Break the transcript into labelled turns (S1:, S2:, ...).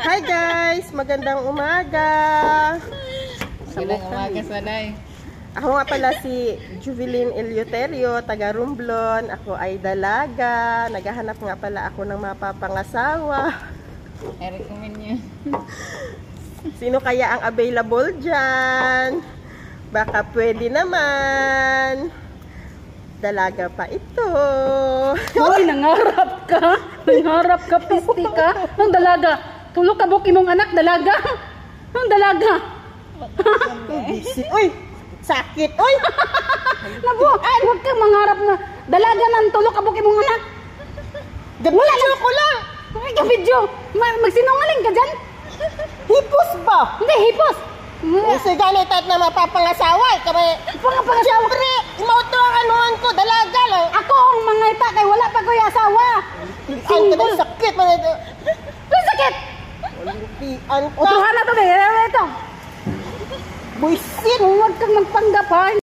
S1: Hi guys! Magandang umaga!
S2: Magandang umaga, Sanay.
S1: Ako nga pala si Juvelyn Eleuterio, taga Romblon. Ako ay dalaga. Naghahanap nga pala ako ng mapapangasawa.
S2: I-recommend nyo.
S1: Sino kaya ang available dyan? Baka pwede naman. Dalaga pa ito.
S3: Hoy, nangarap ka. Nangarap ka, pisti ka. Ang dalaga. Tulog ka buki mong anak, dalaga. Ang dalaga.
S1: Uy! Sakit! Uy!
S3: Nabuan, huwag kang mangarap na dalaga ng tulog ka buki mong anak.
S1: Gabidyo ko lang!
S3: Ay, kabidyo. Magsinungaling ka dyan.
S1: Hipos ba?
S3: Hindi, hipos.
S1: Kasi ganit at na mapapangasawa.
S3: Pangasawa.
S1: Siyempre, imauto ang anuhan ko, dalaga lang.
S3: Ako ang mga ita kay wala pa ko yung asawa.
S1: Ang kadang sakit.
S3: Ang sakit.
S1: Limpian ka.
S3: Utuhan na to, ito.
S1: Buisit.
S3: Huwag kang magpanggap ha.